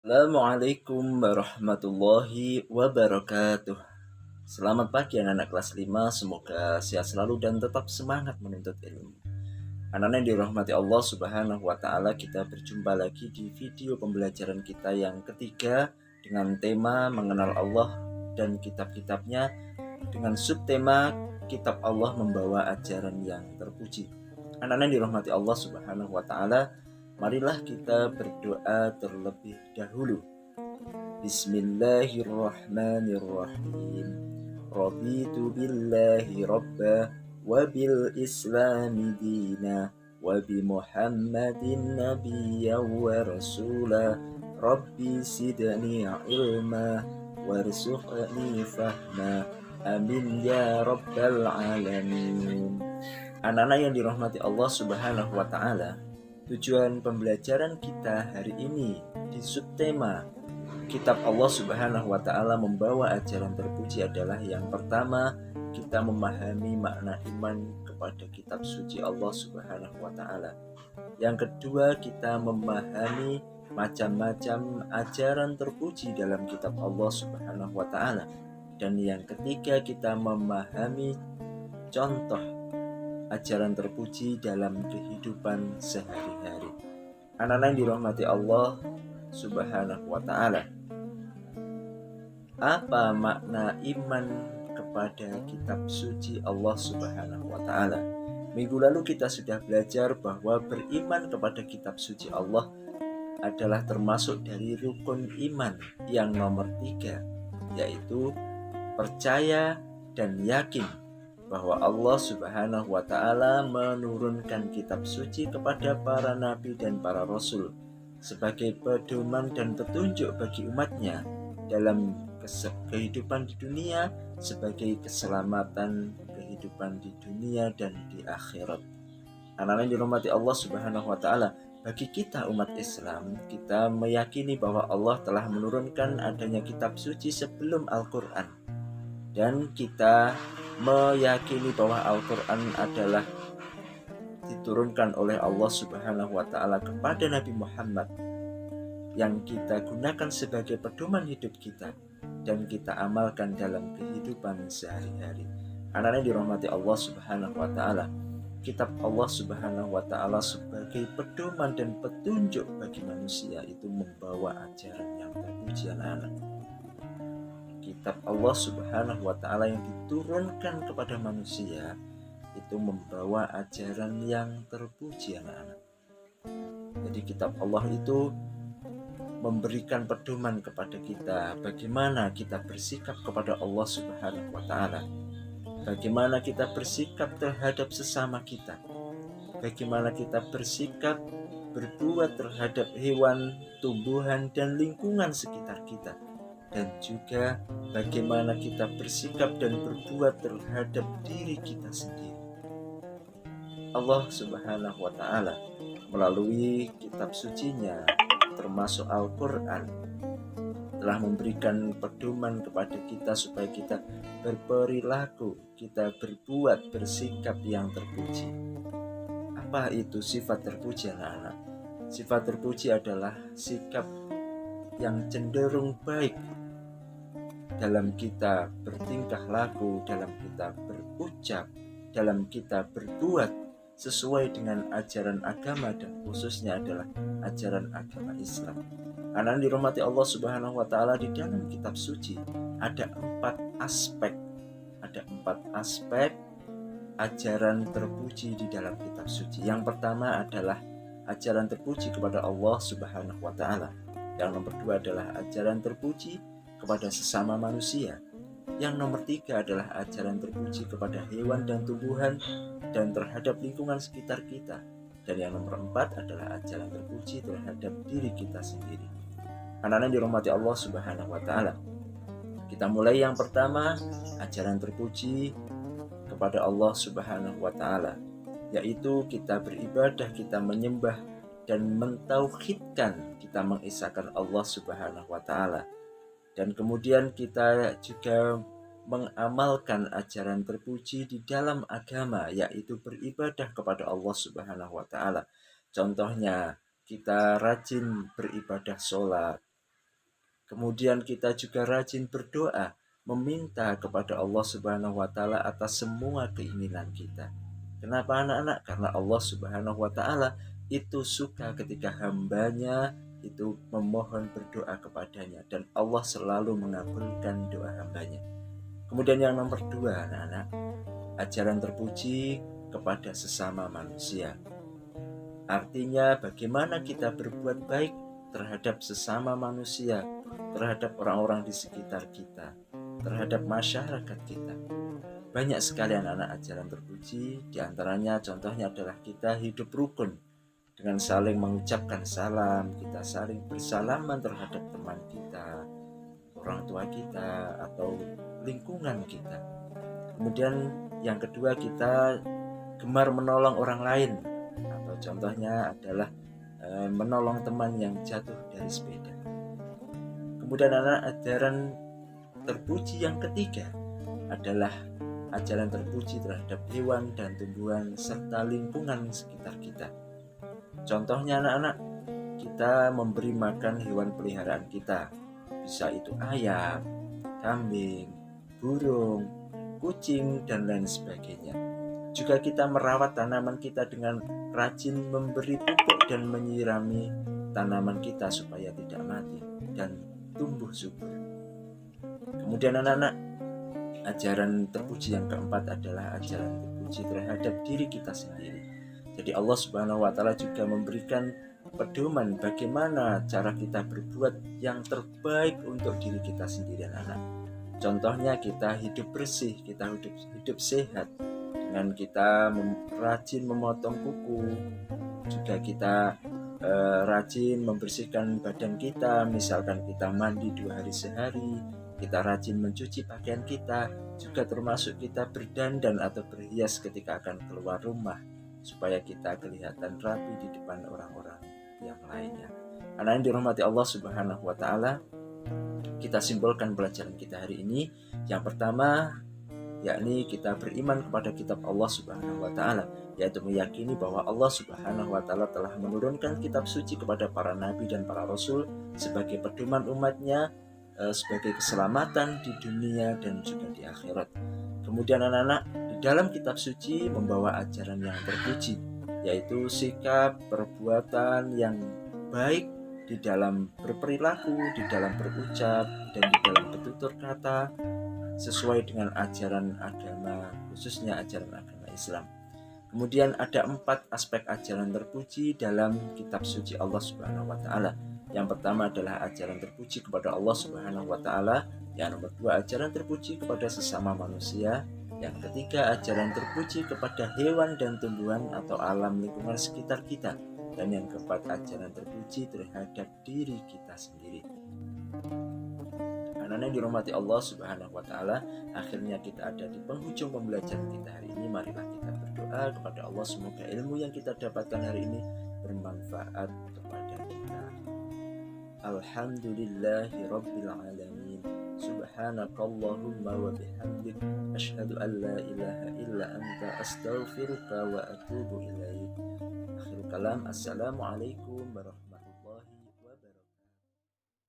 Assalamualaikum warahmatullahi wabarakatuh. Selamat pagi anak-anak kelas 5. Semoga sehat selalu dan tetap semangat menuntut ilmu. Anak-anak yang dirahmati Allah Subhanahu wa taala, kita berjumpa lagi di video pembelajaran kita yang ketiga dengan tema mengenal Allah dan kitab-kitabnya, dengan subtema kitab Allah membawa ajaran yang terpuji. Anak-anak yang dirahmati Allah Subhanahu wa taala, marilah kita berdoa terlebih dahulu. Bismillahirrahmanirrahim. Raditu billahi rabba wa bil islami dina wa bi muhammadin nabiyya wa rasula. Rabbi sidni ilma warzuqni fahma. Amin ya rabbal alamin. Anak-anak yang dirahmati Allah Subhanahu wa taala, tujuan pembelajaran kita hari ini di subtema kitab Allah Subhanahu wa taala membawa ajaran terpuji adalah yang pertama, kita memahami makna iman kepada kitab suci Allah Subhanahu wa taala. Yang kedua, kita memahami macam-macam ajaran terpuji dalam kitab Allah Subhanahu wa taala. Dan yang ketiga, kita memahami contoh ajaran terpuji dalam kehidupan sehari-hari. Anak-anak yang dirahmati Allah Subhanahu wa taala, apa makna iman kepada kitab suci Allah Subhanahu wa taala? Minggu lalu kita sudah belajar bahwa beriman kepada kitab suci Allah adalah termasuk dari rukun iman yang nomor 3, yaitu percaya dan yakin bahwa Allah Subhanahu wa taala menurunkan kitab suci kepada para nabi dan para rasul sebagai pedoman dan petunjuk bagi umatnya dalam kehidupan di dunia, sebagai keselamatan kehidupan di dunia dan di akhirat. Anak-anak yang dirahmati Allah Subhanahu wa taala, bagi kita umat Islam, kita meyakini bahwa Allah telah menurunkan adanya kitab suci sebelum Al-Qur'an. Dan kita meyakini bahwa Al-Qur'an adalah diturunkan oleh Allah Subhanahu wa taala kepada Nabi Muhammad, yang kita gunakan sebagai pedoman hidup kita dan kita amalkan dalam kehidupan sehari-hari. Anak-anak yang dirahmati Allah Subhanahu wa taala, kitab Allah Subhanahu wa taala sebagai pedoman dan petunjuk bagi manusia itu membawa ajaran yang terpuji. Anak-anak, kitab Allah Subhanahu wa taala yang diturunkan kepada manusia itu membawa ajaran yang terpuji. Anak-anak, jadi kitab Allah itu memberikan pedoman kepada kita bagaimana kita bersikap kepada Allah Subhanahu wa taala, bagaimana kita bersikap terhadap sesama kita, bagaimana kita bersikap berbuat terhadap hewan, tumbuhan dan lingkungan sekitar kita, dan juga bagaimana kita bersikap dan berbuat terhadap diri kita sendiri. Allah Subhanahu wa taala melalui kitab sucinya termasuk Al-Qur'an telah memberikan pedoman kepada kita supaya kita berperilaku, kita berbuat, bersikap yang terpuji. Apa itu sifat terpuji, anak-anak? Sifat terpuji adalah sikap yang cenderung baik dalam kita bertingkah laku, dalam kita berucap, dalam kita berbuat sesuai dengan ajaran agama, dan khususnya adalah ajaran agama Islam. Anak dirahmati Allah Subhanahu wa taala, di dalam kitab suci ada 4 aspek. Ada 4 aspek ajaran terpuji di dalam kitab suci. Yang pertama adalah ajaran terpuji kepada Allah Subhanahu wa taala. Yang nomor 2 adalah ajaran terpuji kepada sesama manusia. Yang nomor 3 adalah ajaran terpuji kepada hewan dan tumbuhan dan terhadap lingkungan sekitar kita. Dan yang nomor 4 adalah ajaran terpuji terhadap diri kita sendiri. Anak-anak dirahmati Allah Subhanahu wa taala, kita mulai yang pertama, ajaran terpuji kepada Allah Subhanahu wa taala, yaitu kita beribadah, kita menyembah dan mentauhidkan, kita mengesahkan Allah Subhanahu wa taala. Dan kemudian kita juga mengamalkan ajaran terpuji di dalam agama, yaitu beribadah kepada Allah Subhanahu wa taala. Contohnya, kita rajin beribadah sholat, Kemudian kita juga rajin berdoa, meminta kepada Allah Subhanahu wa taala atas semua keinginan kita. Kenapa anak-anak? Karena Allah Subhanahu wa taala itu suka ketika hambanya itu memohon berdoa kepadanya, dan Allah selalu mengabulkan doa hambanya. Kemudian yang nomor dua, anak-anak, ajaran terpuji kepada sesama manusia. Artinya bagaimana kita berbuat baik terhadap sesama manusia, terhadap orang-orang di sekitar kita, terhadap masyarakat kita. Banyak sekali anak-anak ajaran terpuji, diantaranya contohnya adalah kita hidup rukun dengan saling mengucapkan salam, kita saling bersalaman terhadap teman kita, orang tua kita, atau lingkungan kita. Kemudian yang kedua, kita gemar menolong orang lain, atau contohnya adalah menolong teman yang jatuh dari sepeda. Kemudian anak ajaran terpuji yang ketiga adalah ajaran terpuji terhadap hewan dan tumbuhan serta lingkungan sekitar kita. Contohnya anak-anak, kita memberi makan hewan peliharaan kita, bisa itu ayam, kambing, burung, kucing, dan lain sebagainya. Juga kita merawat tanaman kita dengan rajin memberi pupuk dan menyirami tanaman kita supaya tidak mati dan tumbuh subur. Kemudian anak-anak, ajaran terpuji yang keempat adalah ajaran terpuji terhadap diri kita sendiri. Jadi Allah Subhanahu wa taala juga memberikan pedoman bagaimana cara kita berbuat yang terbaik untuk diri kita sendiri, anak-anak. Contohnya kita hidup bersih, kita hidup sehat dengan kita rajin memotong kuku, juga kita rajin membersihkan badan kita, misalkan kita mandi 2 hari sehari, kita rajin mencuci pakaian kita, juga termasuk kita berdandan atau berhias ketika akan keluar rumah, supaya kita kelihatan rapi di depan orang-orang yang lainnya. Anak yang dirahmati Allah Subhanahu wa taala, kita simpulkan pelajaran kita hari ini. Yang pertama, yakni kita beriman kepada kitab Allah Subhanahu wa taala, yaitu meyakini bahwa Allah Subhanahu wa taala telah menurunkan kitab suci kepada para nabi dan para rasul sebagai pedoman umatnya, sebagai keselamatan di dunia dan juga di akhirat. Kemudian anak-anak, di dalam kitab suci membawa ajaran yang terpuji, yaitu sikap perbuatan yang baik di dalam berperilaku, di dalam berucap, dan di dalam bertutur kata sesuai dengan ajaran agama, khususnya ajaran agama Islam. Kemudian ada 4 aspek ajaran terpuji dalam kitab suci Allah Subhanahu wa taala. Yang pertama adalah ajaran terpuji kepada Allah Subhanahu wa taala. Yang nomor 2, ajaran terpuji kepada sesama manusia. Yang ketiga, ajaran terpuji kepada hewan dan tumbuhan atau alam lingkungan sekitar kita. Dan yang keempat, ajaran terpuji terhadap diri kita sendiri. Anak-anak yang dirahmati Allah Subhanahu wa taala, akhirnya kita ada di penghujung pembelajaran kita hari ini. Marilah kita berdoa kepada Allah, semoga ilmu yang kita dapatkan hari ini bermanfaat kepada kita. Alhamdulillahi rabbil alamin. Subhanakallahumma wa bihamdik, asyhadu an la ilaha illa anta, astaghfiruka wa atubu ilaik. Akhirul kalam, assalamualaikum warahmatullahi wabarakatuh.